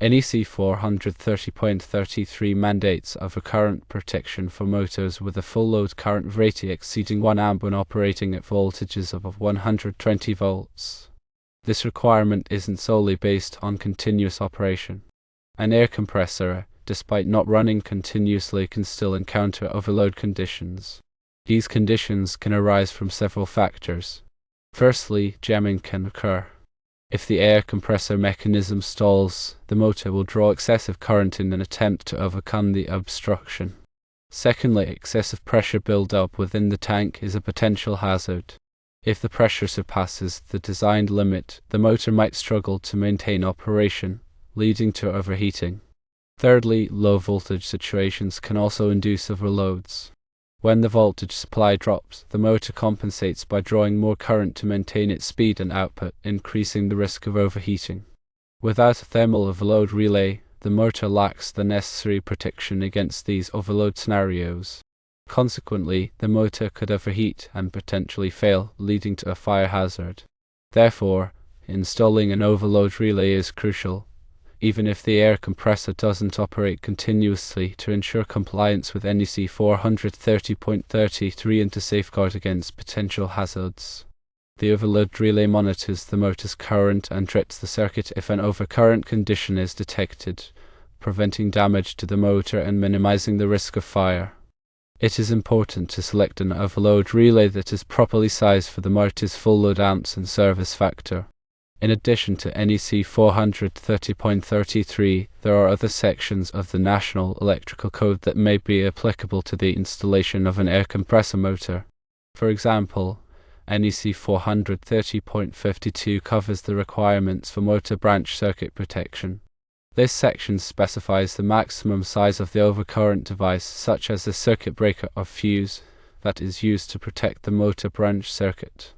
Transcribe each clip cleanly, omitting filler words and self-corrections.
NEC 430.33 mandates overcurrent protection for motors with a full load current rating exceeding 1 amp when operating at voltages above 120 volts. This requirement isn't solely based on continuous operation. An air compressor, despite not running continuously, can still encounter overload conditions. These conditions can arise from several factors. Firstly, jamming can occur. If the air compressor mechanism stalls, the motor will draw excessive current in an attempt to overcome the obstruction. Secondly, excessive pressure build-up within the tank is a potential hazard. If the pressure surpasses the designed limit, the motor might struggle to maintain operation, leading to overheating. Thirdly, low voltage situations can also induce overloads. When the voltage supply drops, the motor compensates by drawing more current to maintain its speed and output, increasing the risk of overheating. Without a thermal overload relay, the motor lacks the necessary protection against these overload scenarios. Consequently, the motor could overheat and potentially fail, leading to a fire hazard. Therefore, installing an overload relay is crucial, even if the air compressor doesn't operate continuously, to ensure compliance with NEC 430.33 and to safeguard against potential hazards. The overload relay monitors the motor's current and trips the circuit if an overcurrent condition is detected, preventing damage to the motor and minimizing the risk of fire. It is important to select an overload relay that is properly sized for the motor's full load amps and service factor. In addition to NEC 430.33, there are other sections of the National Electrical Code that may be applicable to the installation of an air compressor motor. For example, NEC 430.52 covers the requirements for motor branch circuit protection. This section specifies the maximum size of the overcurrent device, such as the circuit breaker or fuse, that is used to protect the motor branch circuit.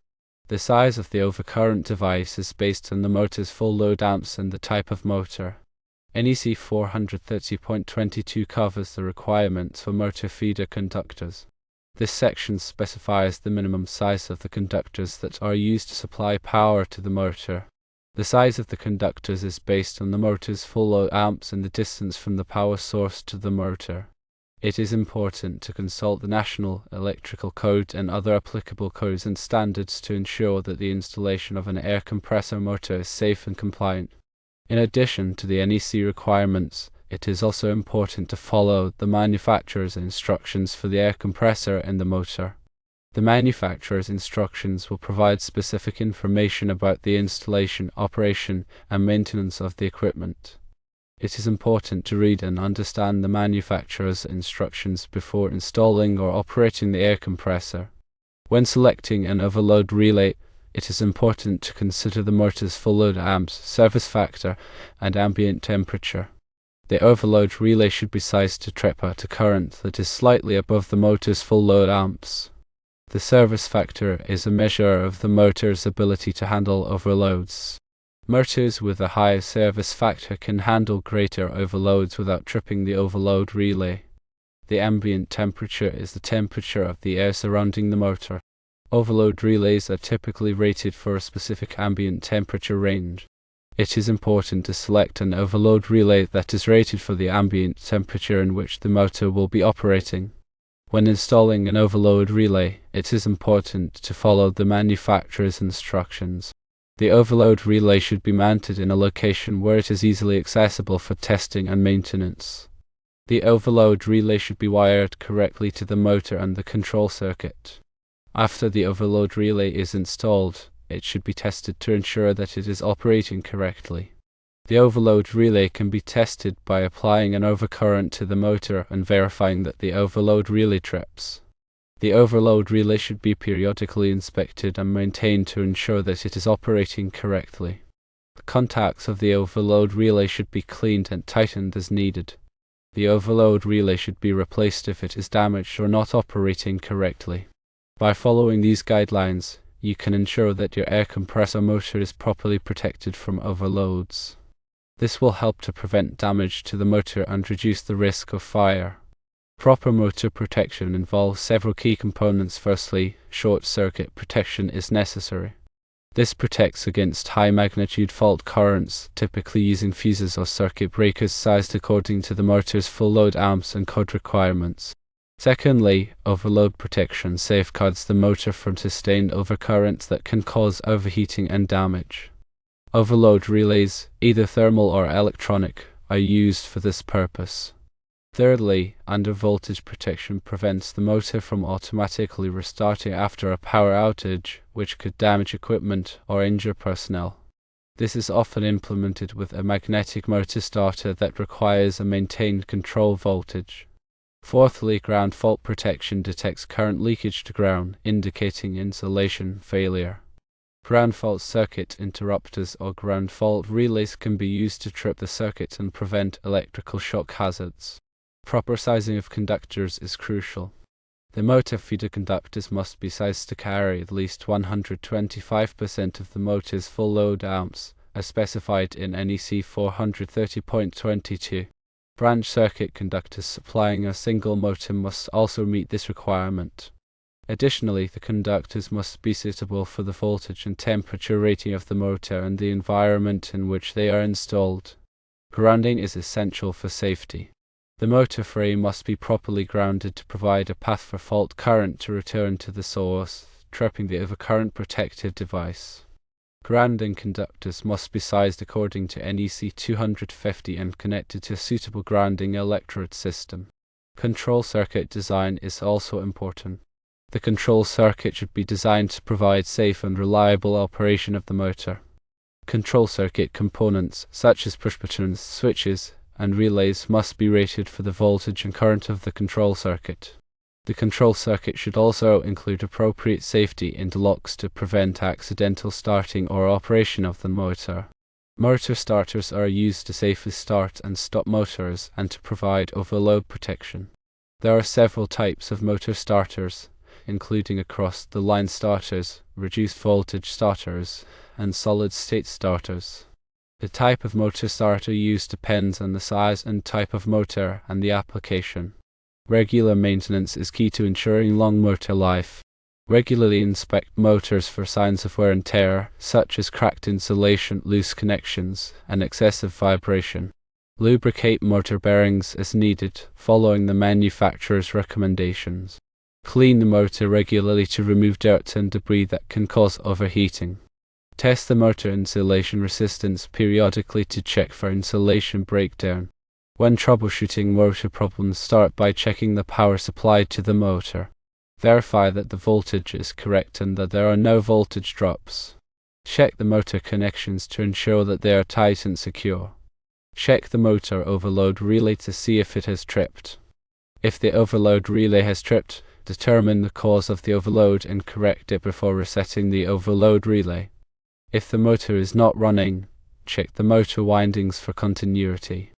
The size of the overcurrent device is based on the motor's full load amps and the type of motor. NEC 430.22 covers the requirements for motor feeder conductors. This section specifies the minimum size of the conductors that are used to supply power to the motor. The size of the conductors is based on the motor's full load amps and the distance from the power source to the motor. It is important to consult the National Electrical Code and other applicable codes and standards to ensure that the installation of an air compressor motor is safe and compliant. In addition to the NEC requirements, it is also important to follow the manufacturer's instructions for the air compressor and the motor. The manufacturer's instructions will provide specific information about the installation, operation, and maintenance of the equipment. It is important to read and understand the manufacturer's instructions before installing or operating the air compressor. When selecting an overload relay, it is important to consider the motor's full load amps, service factor, and ambient temperature. The overload relay should be sized to trip at a current that is slightly above the motor's full load amps. The service factor is a measure of the motor's ability to handle overloads. Motors with a high service factor can handle greater overloads without tripping the overload relay. The ambient temperature is the temperature of the air surrounding the motor. Overload relays are typically rated for a specific ambient temperature range. It is important to select an overload relay that is rated for the ambient temperature in which the motor will be operating. When installing an overload relay, it is important to follow the manufacturer's instructions. The overload relay should be mounted in a location where it is easily accessible for testing and maintenance. The overload relay should be wired correctly to the motor and the control circuit. After the overload relay is installed, it should be tested to ensure that it is operating correctly. The overload relay can be tested by applying an overcurrent to the motor and verifying that the overload relay trips. The overload relay should be periodically inspected and maintained to ensure that it is operating correctly. The contacts of the overload relay should be cleaned and tightened as needed. The overload relay should be replaced if it is damaged or not operating correctly. By following these guidelines, you can ensure that your air compressor motor is properly protected from overloads. This will help to prevent damage to the motor and reduce the risk of fire. Proper motor protection involves several key components. Firstly, short circuit protection is necessary. This protects against high-magnitude fault currents, typically using fuses or circuit breakers sized according to the motor's full load amps and code requirements. Secondly, overload protection safeguards the motor from sustained overcurrents that can cause overheating and damage. Overload relays, either thermal or electronic, are used for this purpose. Thirdly, undervoltage protection prevents the motor from automatically restarting after a power outage, which could damage equipment or injure personnel. This is often implemented with a magnetic motor starter that requires a maintained control voltage. Fourthly, ground fault protection detects current leakage to ground, indicating insulation failure. Ground fault circuit interrupters or ground fault relays can be used to trip the circuit and prevent electrical shock hazards. Proper sizing of conductors is crucial. The motor feeder conductors must be sized to carry at least 125% of the motor's full load amps, as specified in NEC 430.22. Branch circuit conductors supplying a single motor must also meet this requirement. Additionally, the conductors must be suitable for the voltage and temperature rating of the motor and the environment in which they are installed. Grounding is essential for safety. The motor frame must be properly grounded to provide a path for fault current to return to the source, tripping the overcurrent protective device. Grounding conductors must be sized according to NEC 250 and connected to a suitable grounding electrode system. Control circuit design is also important. The control circuit should be designed to provide safe and reliable operation of the motor. Control circuit components, such as push buttons, switches, and relays must be rated for the voltage and current of the control circuit. The control circuit should also include appropriate safety interlocks to prevent accidental starting or operation of the motor. Motor starters are used to safely start and stop motors and to provide overload protection. There are several types of motor starters, including across-the-line starters, reduced voltage starters, and solid-state starters. The type of motor starter used depends on the size and type of motor and the application. Regular maintenance is key to ensuring long motor life. Regularly inspect motors for signs of wear and tear, such as cracked insulation, loose connections, and excessive vibration. Lubricate motor bearings as needed, following the manufacturer's recommendations. Clean the motor regularly to remove dirt and debris that can cause overheating. Test the motor insulation resistance periodically to check for insulation breakdown. When troubleshooting motor problems, start by checking the power supplied to the motor. Verify that the voltage is correct and that there are no voltage drops. Check the motor connections to ensure that they are tight and secure. Check the motor overload relay to see if it has tripped. If the overload relay has tripped, determine the cause of the overload and correct it before resetting the overload relay. If the motor is not running, check the motor windings for continuity.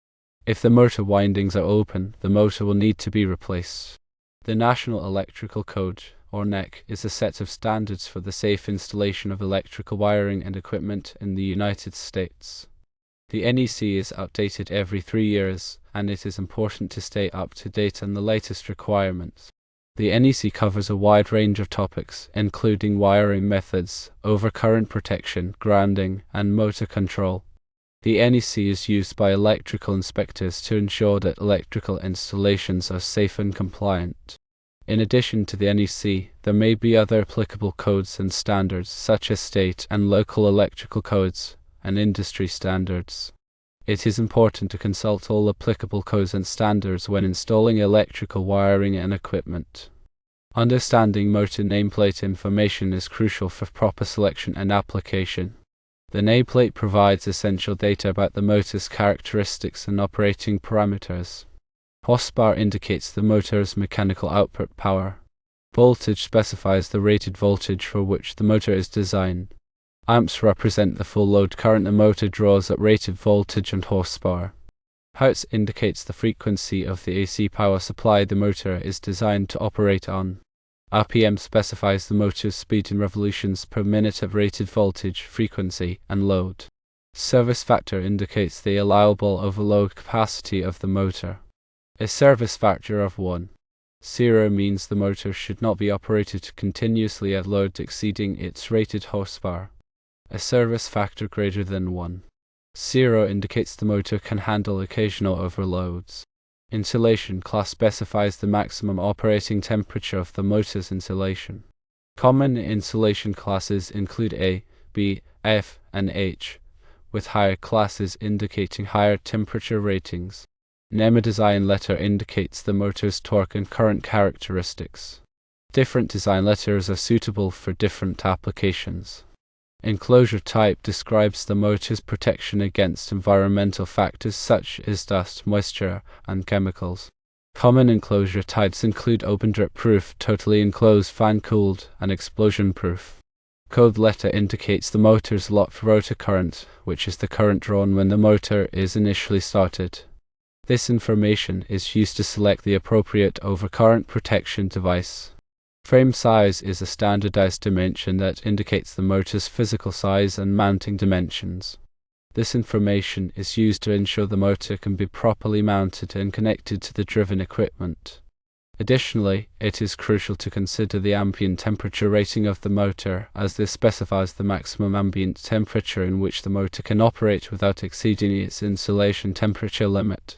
If the motor windings are open, the motor will need to be replaced. The National Electrical Code, or NEC, is a set of standards for the safe installation of electrical wiring and equipment in the United States. The NEC is updated every 3 years, and it is important to stay up to date on the latest requirements. The NEC covers a wide range of topics, including wiring methods, overcurrent protection, grounding, and motor control. The NEC is used by electrical inspectors to ensure that electrical installations are safe and compliant. In addition to the NEC, there may be other applicable codes and standards, such as state and local electrical codes and industry standards. It is important to consult all applicable codes and standards when installing electrical wiring and equipment. Understanding motor nameplate information is crucial for proper selection and application. The nameplate provides essential data about the motor's characteristics and operating parameters. Horsepower indicates the motor's mechanical output power. Voltage specifies the rated voltage for which the motor is designed. Amps represent the full load current the motor draws at rated voltage and horsepower. Hertz indicates the frequency of the AC power supply the motor is designed to operate on. RPM specifies the motor's speed in revolutions per minute at rated voltage, frequency, and load. Service factor indicates the allowable overload capacity of the motor. A service factor of 1. 0 means the motor should not be operated continuously at load exceeding its rated horsepower. a service factor greater than 1. 0 indicates the motor can handle occasional overloads. Insulation class specifies the maximum operating temperature of the motor's insulation. Common insulation classes include A, B, F, and H, with higher classes indicating higher temperature ratings. NEMA design letter indicates the motor's torque and current characteristics. Different design letters are suitable for different applications. Enclosure type describes the motor's protection against environmental factors such as dust, moisture, and chemicals. Common enclosure types include open drip proof, totally enclosed, fan cooled, and explosion proof. Code letter indicates the motor's locked rotor current, which is the current drawn when the motor is initially started. This information is used to select the appropriate overcurrent protection device. Frame size is a standardized dimension that indicates the motor's physical size and mounting dimensions. This information is used to ensure the motor can be properly mounted and connected to the driven equipment. Additionally, it is crucial to consider the ambient temperature rating of the motor, as this specifies the maximum ambient temperature in which the motor can operate without exceeding its insulation temperature limit.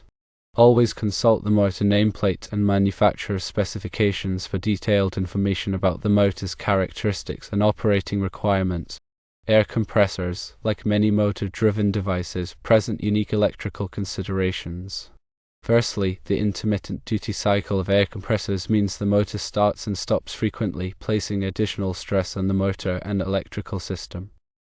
Always consult the motor nameplate and manufacturer specifications for detailed information about the motor's characteristics and operating requirements. Air compressors, like many motor-driven devices, present unique electrical considerations. Firstly, the intermittent duty cycle of air compressors means the motor starts and stops frequently, placing additional stress on the motor and electrical system.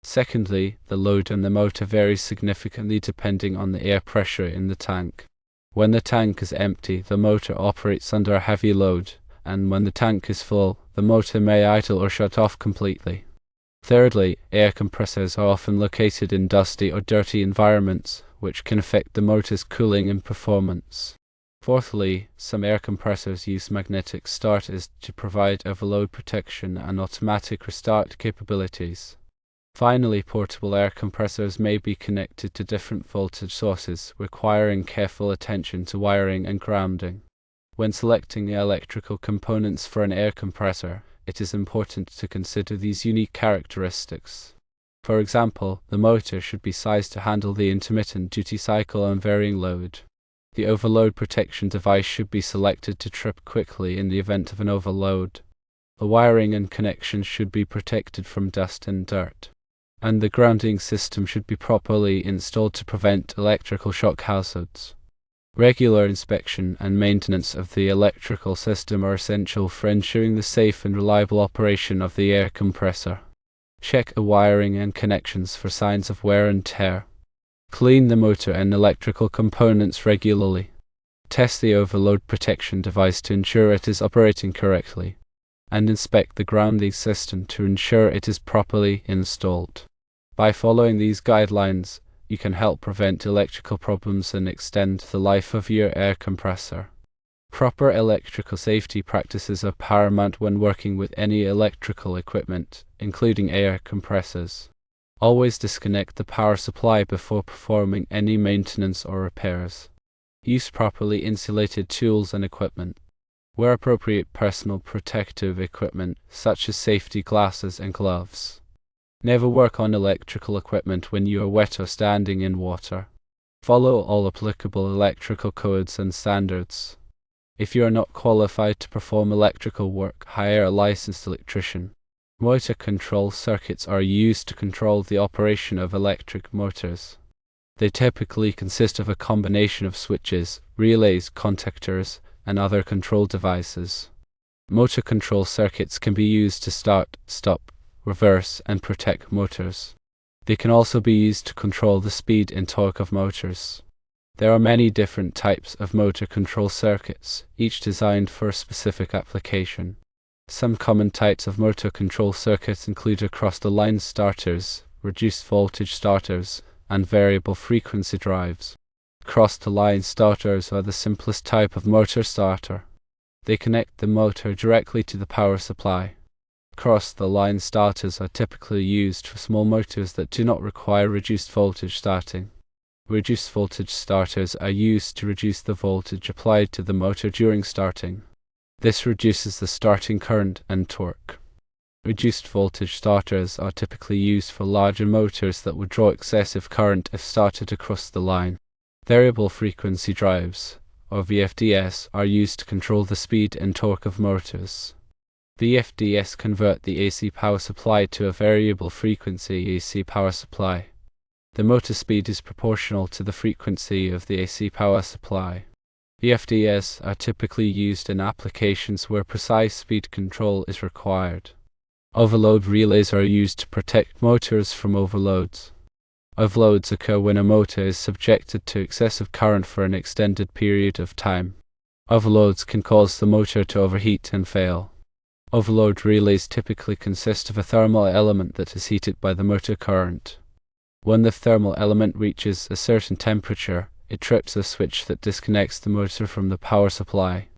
Secondly, the load on the motor varies significantly depending on the air pressure in the tank. When the tank is empty, the motor operates under a heavy load, and when the tank is full, the motor may idle or shut off completely. Thirdly, air compressors are often located in dusty or dirty environments, which can affect the motor's cooling and performance. Fourthly, some air compressors use magnetic starters to provide overload protection and automatic restart capabilities. Finally, portable air compressors may be connected to different voltage sources, requiring careful attention to wiring and grounding. When selecting the electrical components for an air compressor, it is important to consider these unique characteristics. For example, the motor should be sized to handle the intermittent duty cycle and varying load. The overload protection device should be selected to trip quickly in the event of an overload. The wiring and connections should be protected from dust and dirt. And the grounding system should be properly installed to prevent electrical shock hazards. Regular inspection and maintenance of the electrical system are essential for ensuring the safe and reliable operation of the air compressor. Check the wiring and connections for signs of wear and tear. Clean the motor and electrical components regularly. Test the overload protection device to ensure it is operating correctly, and inspect the grounding system to ensure it is properly installed. By following these guidelines, you can help prevent electrical problems and extend the life of your air compressor. Proper electrical safety practices are paramount when working with any electrical equipment, including air compressors. Always disconnect the power supply before performing any maintenance or repairs. Use properly insulated tools and equipment. Wear appropriate personal protective equipment, such as safety glasses and gloves. Never work on electrical equipment when you are wet or standing in water. Follow all applicable electrical codes and standards. If you are not qualified to perform electrical work, hire a licensed electrician. Motor control circuits are used to control the operation of electric motors. They typically consist of a combination of switches, relays, contactors, and other control devices. Motor control circuits can be used to start, stop, reverse, and protect motors. They can also be used to control the speed and torque of motors. There are many different types of motor control circuits, each designed for a specific application. Some common types of motor control circuits include across-the-line starters, reduced voltage starters, and variable frequency drives. Across-the-line starters are the simplest type of motor starter. They connect the motor directly to the power supply. Across-the-line starters are typically used for small motors that do not require reduced voltage starting. Reduced voltage starters are used to reduce the voltage applied to the motor during starting. This reduces the starting current and torque. Reduced voltage starters are typically used for larger motors that would draw excessive current if started across the line. Variable frequency drives, or VFDs, are used to control the speed and torque of motors. VFDs convert the AC power supply to a variable frequency AC power supply. The motor speed is proportional to the frequency of the AC power supply. VFDs are typically used in applications where precise speed control is required. Overload relays are used to protect motors from overloads. Overloads occur when a motor is subjected to excessive current for an extended period of time. Overloads can cause the motor to overheat and fail. Overload relays typically consist of a thermal element that is heated by the motor current. When the thermal element reaches a certain temperature, it trips a switch that disconnects the motor from the power supply.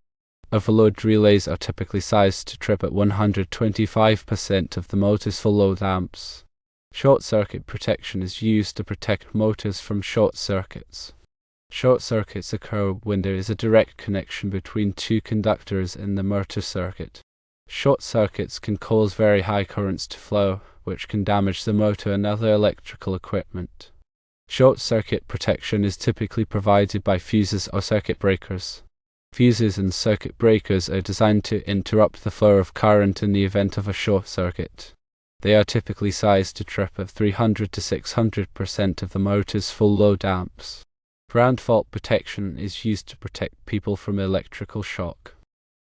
Overload relays are typically sized to trip at 125% of the motor's full load amps. Short circuit protection is used to protect motors from short circuits. Short circuits occur when there is a direct connection between two conductors in the motor circuit. Short circuits can cause very high currents to flow, which can damage the motor and other electrical equipment. Short circuit protection is typically provided by fuses or circuit breakers. Fuses and circuit breakers are designed to interrupt the flow of current in the event of a short circuit. They are typically sized to trip at 300 to 600% of the motor's full load amps. Ground fault protection is used to protect people from electrical shock.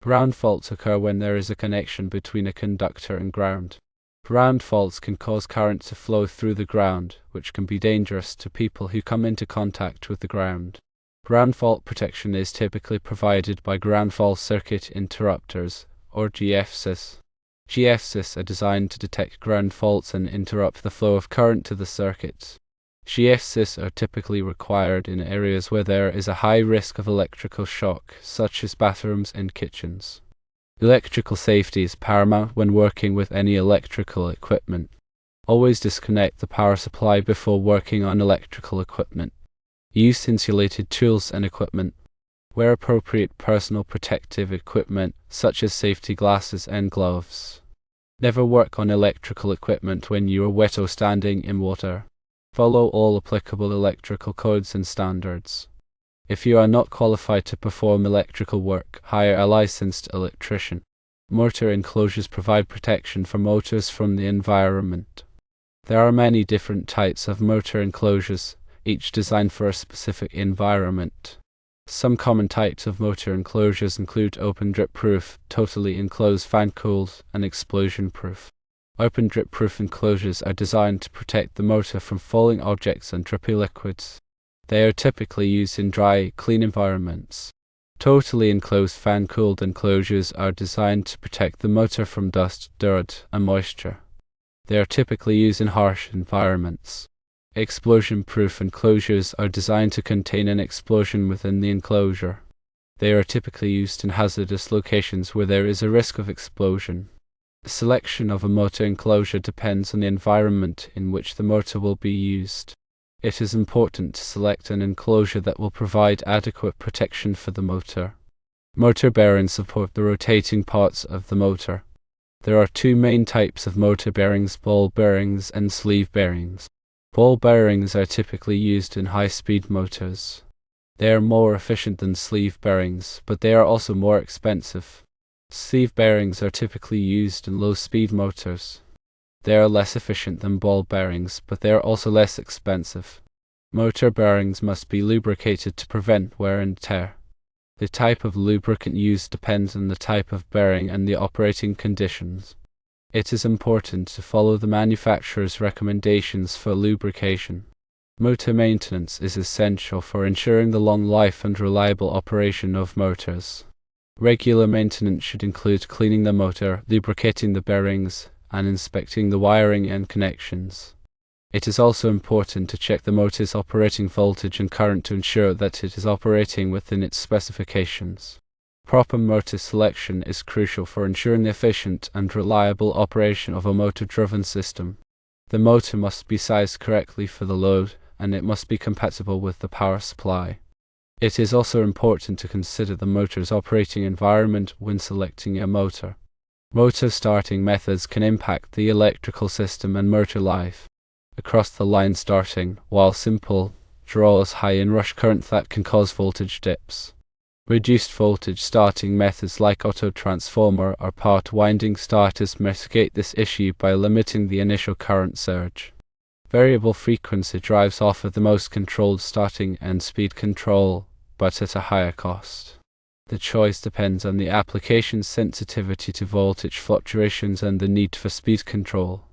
Ground faults occur when there is a connection between a conductor and ground. Ground faults can cause current to flow through the ground, which can be dangerous to people who come into contact with the ground. Ground fault protection is typically provided by ground fault circuit interrupters, or GFCIs. GFCIs are designed to detect ground faults and interrupt the flow of current to the circuit. GFCIs are typically required in areas where there is a high risk of electrical shock, such as bathrooms and kitchens. Electrical safety is paramount when working with any electrical equipment. Always disconnect the power supply before working on electrical equipment. Use insulated tools and equipment. Wear appropriate personal protective equipment, such as safety glasses and gloves. Never work on electrical equipment when you are wet or standing in water. Follow all applicable electrical codes and standards. If you are not qualified to perform electrical work, hire a licensed electrician. Motor enclosures provide protection for motors from the environment. There are many different types of motor enclosures, each designed for a specific environment. Some common types of motor enclosures include open drip-proof, totally enclosed fan-cooled, and explosion-proof. Open drip-proof enclosures are designed to protect the motor from falling objects and drippy liquids. They are typically used in dry, clean environments. Totally enclosed fan-cooled enclosures are designed to protect the motor from dust, dirt, and moisture. They are typically used in harsh environments. Explosion-proof enclosures are designed to contain an explosion within the enclosure. They are typically used in hazardous locations where there is a risk of explosion. The selection of a motor enclosure depends on the environment in which the motor will be used. It is important to select an enclosure that will provide adequate protection for the motor. Motor bearings support the rotating parts of the motor. There are two main types of motor bearings: ball bearings and sleeve bearings. Ball bearings are typically used in high-speed motors. They are more efficient than sleeve bearings, but they are also more expensive. Sleeve bearings are typically used in low-speed motors. They are less efficient than ball bearings, but they are also less expensive. Motor bearings must be lubricated to prevent wear and tear. The type of lubricant used depends on the type of bearing and the operating conditions. It is important to follow the manufacturer's recommendations for lubrication. Motor maintenance is essential for ensuring the long life and reliable operation of motors. Regular maintenance should include cleaning the motor, lubricating the bearings, and inspecting the wiring and connections. It is also important to check the motor's operating voltage and current to ensure that it is operating within its specifications. Proper motor selection is crucial for ensuring the efficient and reliable operation of a motor-driven system. The motor must be sized correctly for the load, and it must be compatible with the power supply. It is also important to consider the motor's operating environment when selecting a motor. Motor starting methods can impact the electrical system and motor life. Across the line starting, while simple, draws high in-rush current that can cause voltage dips. Reduced voltage starting methods like auto-transformer or part-winding starters mitigate this issue by limiting the initial current surge. Variable frequency drives offer the most controlled starting and speed control, but at a higher cost. The choice depends on the application's sensitivity to voltage fluctuations and the need for speed control.